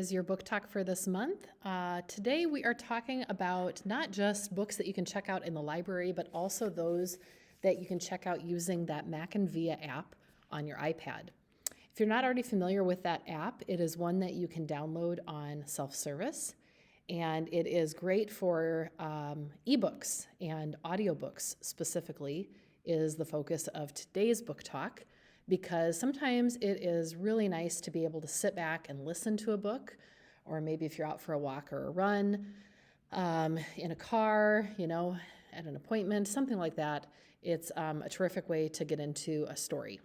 Is your book talk for this month. Today we are talking about not just books that you can check out in the library, but also those that you can check out using that Mac and Via app on your iPad. If you're not already familiar with that app, it is one that you can download on self-service, and it is great for ebooks and audiobooks specifically is the focus of today's book talk, because sometimes it is really nice to be able to sit back and listen to a book, or maybe if you're out for a walk or a run, in a car, at an appointment, something like that. It's a terrific way to get into a story.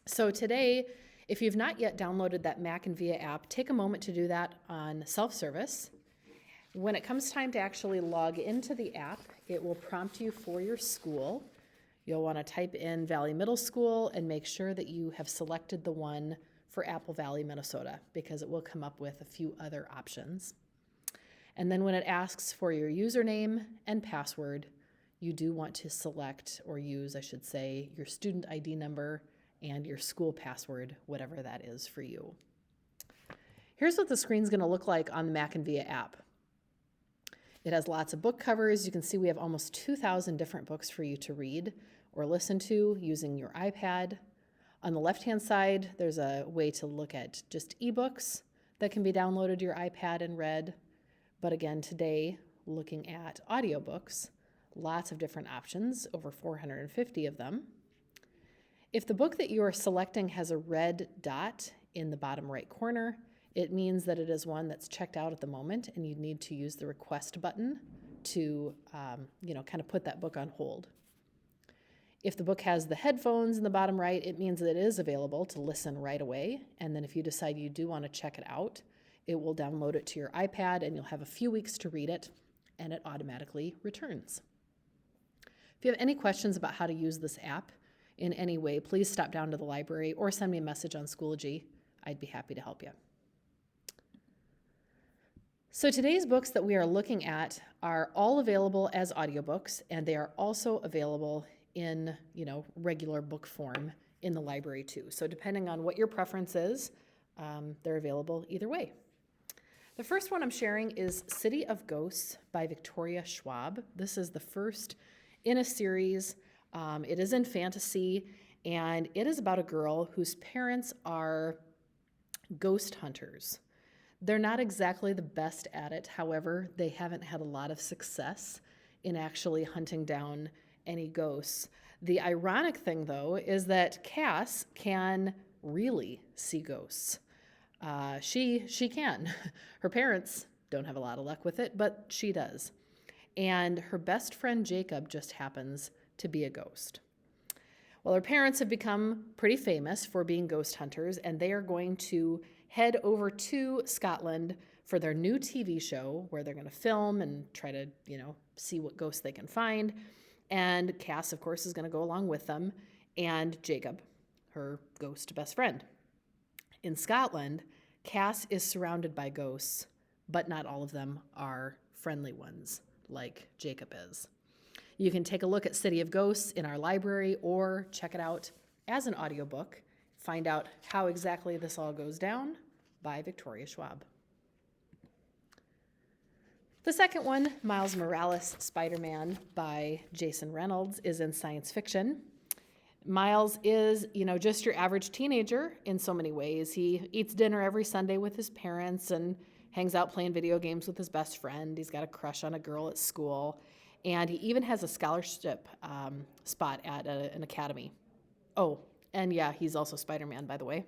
So today, if you've not yet downloaded that Mac and Via app, take a moment to do that on self-service. When it comes time to actually log into the app, it will prompt you for your school. You'll want to type in Valley Middle School and make sure that you have selected the one for Apple Valley, Minnesota, because it will come up with a few other options. And then when it asks for your username and password, you do want to select or use, I should say, your student ID number and your school password, whatever that is for you. Here's what the screen's going to look like on the Mac and Via app. It has lots of book covers. You can see we have almost 2,000 different books for you to read or listen to using your iPad. On the left-hand side, there's a way to look at just ebooks that can be downloaded to your iPad and read. But again, today, looking at audiobooks, lots of different options, over 450 of them. If the book that you are selecting has a red dot in the bottom right corner, it means that it is one that's checked out at the moment, and you need to use the request button to, kind of put that book on hold. If the book has the headphones in the bottom right, it means that it is available to listen right away. And then if you decide you do want to check it out, it will download it to your iPad, and you'll have a few weeks to read it, and it automatically returns. If you have any questions about how to use this app in any way, please stop down to the library or send me a message on Schoology. I'd be happy to help you. So today's books that we are looking at are all available as audiobooks, and they are also available in, regular book form in the library too. So depending on what your preference is, they're available either way. The first one I'm sharing is City of Ghosts by Victoria Schwab. This is the first in a series. It is in fantasy, and it is about a girl whose parents are ghost hunters. They're not exactly the best at it. However, they haven't had a lot of success in actually hunting down any ghosts. The ironic thing, though, is that Cass can really see ghosts. She can. Her parents don't have a lot of luck with it, but she does. And her best friend Jacob just happens to be a ghost. Well, her parents have become pretty famous for being ghost hunters, and they are going to head over to Scotland for their new TV show where they're going to film and try to, see what ghosts they can find. And Cass, of course, is going to go along with them, and Jacob, her ghost best friend. In Scotland, Cass is surrounded by ghosts, but not all of them are friendly ones like Jacob is. You can take a look at City of Ghosts in our library or check it out as an audiobook. Find out how exactly this all goes down by Victoria Schwab. The second one, Miles Morales' Spider-Man by Jason Reynolds, is in science fiction. Miles is, just your average teenager in so many ways. He eats dinner every Sunday with his parents and hangs out playing video games with his best friend. He's got a crush on a girl at school. And he even has a scholarship spot at an academy. Oh, and yeah, he's also Spider-Man, by the way.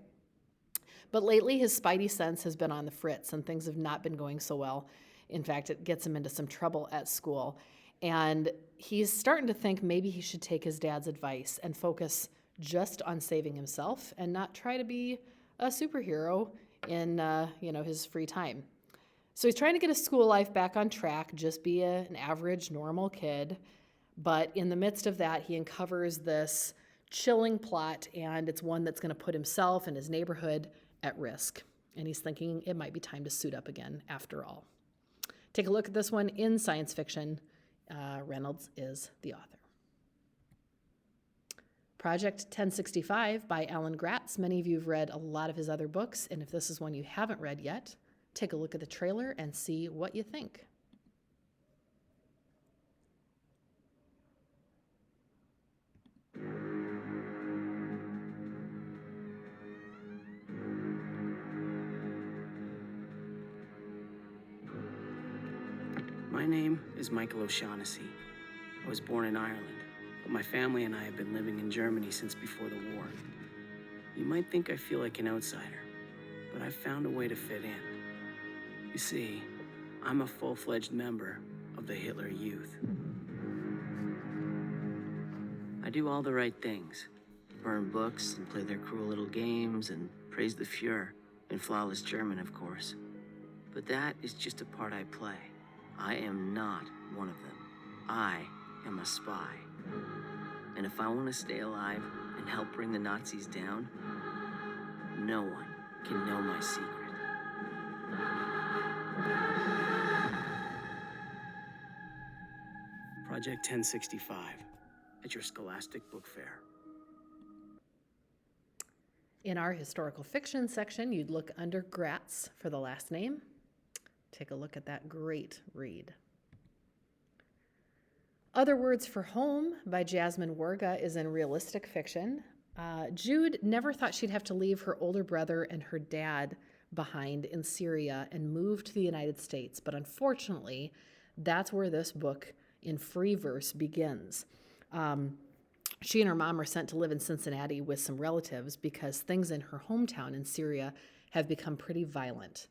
But lately, his spidey sense has been on the fritz, and things have not been going so well. In fact, it gets him into some trouble at school. And he's starting to think maybe he should take his dad's advice and focus just on saving himself and not try to be a superhero in, his free time. So he's trying to get his school life back on track, just be an average, normal kid. But in the midst of that, he uncovers this chilling plot, and it's one that's going to put himself and his neighborhood at risk. And he's thinking it might be time to suit up again after all. Take a look at this one in science fiction. Reynolds is the author. Project 1065 by Alan Gratz. Many of you have read a lot of his other books, and if this is one you haven't read yet, Take a look at the trailer and see what you think. My name is Michael O'Shaughnessy. I was born in Ireland, but my family and I have been living in Germany since before the war. You might think I feel like an outsider, but I've found a way to fit in. You see, I'm a full-fledged member of the Hitler Youth. I do all the right things. Burn books and play their cruel little games and praise the Fuhrer in flawless German, of course. But that is just a part I play. I am not one of them. I am a spy. And if I want to stay alive and help bring the Nazis down, no one can know my secret. Project 1065 at your Scholastic Book Fair. In our historical fiction section, you'd look under Gratz for the last name. Take a look at that great read. Other Words for Home by Jasmine Warga is in realistic fiction. Jude never thought she'd have to leave her older brother and her dad behind in Syria and move to the United States, but unfortunately, that's where this book in free verse begins. She and her mom are sent to live in Cincinnati with some relatives because things in her hometown in Syria have become pretty violent.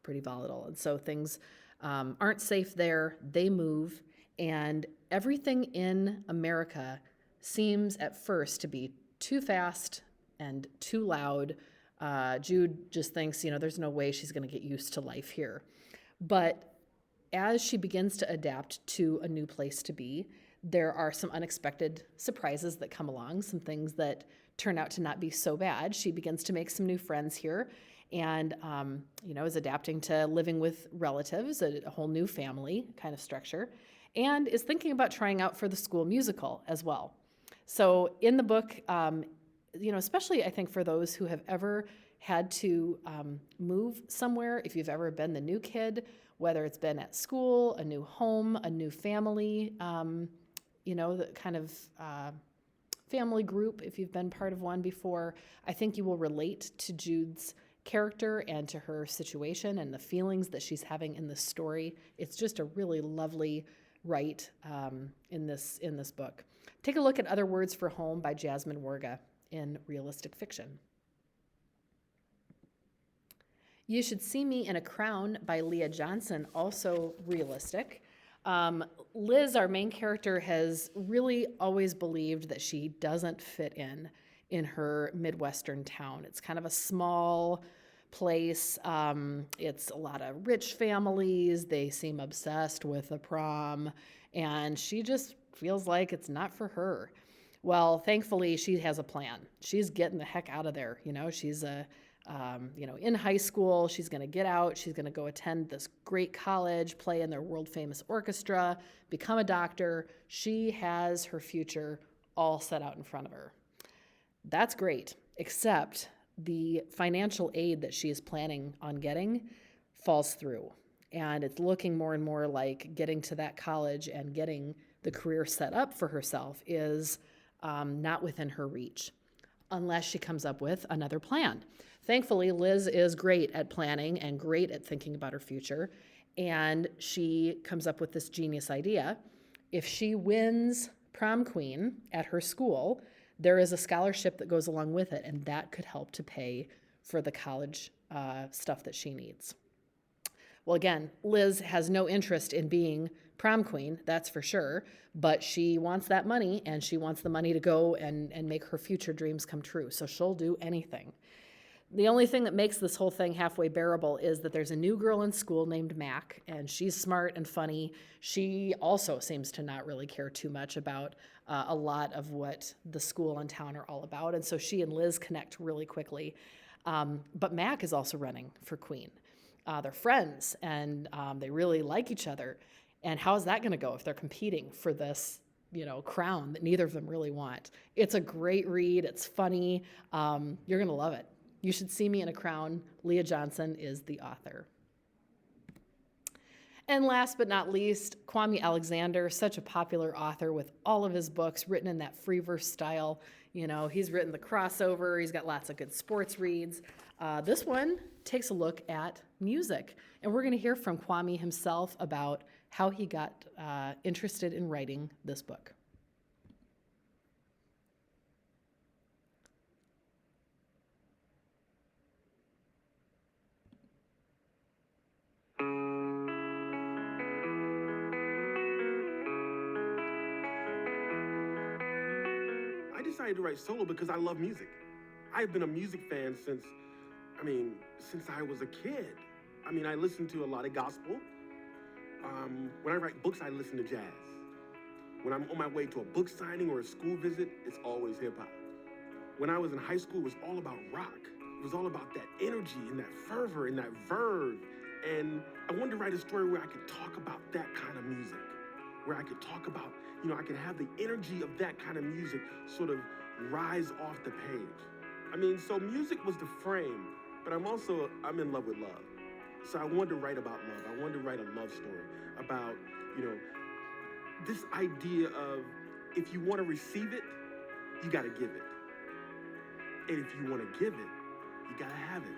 Pretty volatile. And so things aren't safe there. They move, and everything in America seems at first to be too fast and too loud. Jude just thinks, there's no way she's going to get used to life here. But as she begins to adapt to a new place to be, there are some unexpected surprises that come along, some things that turn out to not be so bad. She begins to make some new friends here, and is adapting to living with relatives, a whole new family kind of structure, and is thinking about trying out for the school musical as well. So in the book, especially I think for those who have ever had to move somewhere, if you've ever been the new kid, whether it's been at school, a new home, a new family, the kind of family group, if you've been part of one before, I think you will relate to Jude's character and to her situation and the feelings that she's having in this story. It's just a really lovely write in this book. Take a look at Other Words for Home by Jasmine Warga in realistic fiction. You Should See Me in a Crown by Leah Johnson, also realistic. Liz, our main character, has really always believed that she doesn't fit in her Midwestern town. It's kind of a small place. It's a lot of rich families. They seem obsessed with the prom, and she just feels like it's not for her. Well, thankfully, she has a plan. She's getting the heck out of there. She's in high school. She's going to get out. She's going to go attend this great college, play in their world-famous orchestra, become a doctor. She has her future all set out in front of her. That's great, except the financial aid that she is planning on getting falls through. And it's looking more and more like getting to that college and getting the career set up for herself is not within her reach, unless she comes up with another plan. Thankfully, Liz is great at planning and great at thinking about her future, and she comes up with this genius idea. If she wins prom queen at her school, there is a scholarship that goes along with it, and that could help to pay for the college stuff that she needs. Well, again, Liz has no interest in being prom queen, that's for sure, but she wants that money, and she wants the money to go and make her future dreams come true, so she'll do anything. The only thing that makes this whole thing halfway bearable is that there's a new girl in school named Mac, and she's smart and funny. She also seems to not really care too much about a lot of what the school and town are all about, and so she and Liz connect really quickly. But Mac is also running for queen. They're friends, and they really like each other. And how is that going to go if they're competing for this, crown that neither of them really want? It's a great read. It's funny. You're going to love it. You Should See Me in a Crown. Leah Johnson is the author. And last but not least, Kwame Alexander, such a popular author with all of his books written in that free verse style. You know, he's written the crossover, he's got lots of good sports reads. This one takes a look at music. And we're going to hear from Kwame himself about how he got interested in writing this book. I decided to write solo because I love music. I've been a music fan since I was a kid. I listen to a lot of gospel. When I write books, I listen to jazz. When I'm on my way to a book signing or a school visit, it's always hip hop. When I was in high school, it was all about rock. It was all about that energy and that fervor and that verve. And I wanted to write a story where I could talk about that kind of music, where I could talk about, I could have the energy of that kind of music sort of rise off the page. So music was the frame, but I'm in love with love. So I wanted to write about love. I wanted to write a love story about, this idea of if you want to receive it, you got to give it. And if you want to give it, you got to have it.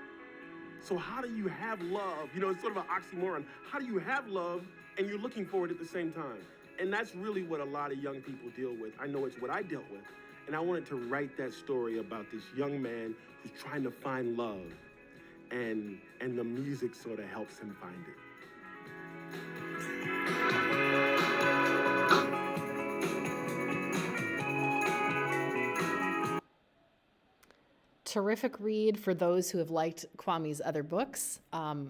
So how do you have love? It's sort of an oxymoron. How do you have love and you're looking for it at the same time? And that's really what a lot of young people deal with. I know it's what I dealt with. And I wanted to write that story about this young man who's trying to find love. And the music sort of helps him find it. Terrific read for those who have liked Kwame's other books,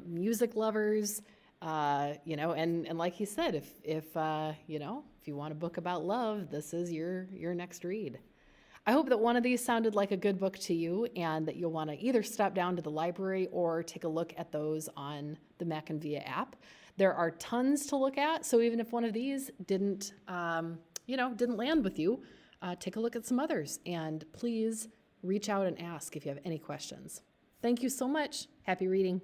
music lovers, and like he said, if you want a book about love, this is your next read. I hope that one of these sounded like a good book to you and that you'll want to either stop down to the library or take a look at those on the Mac and Via app. There are tons to look at, so even if one of these didn't land with you, take a look at some others, and please reach out and ask if you have any questions. Thank you so much. Happy reading.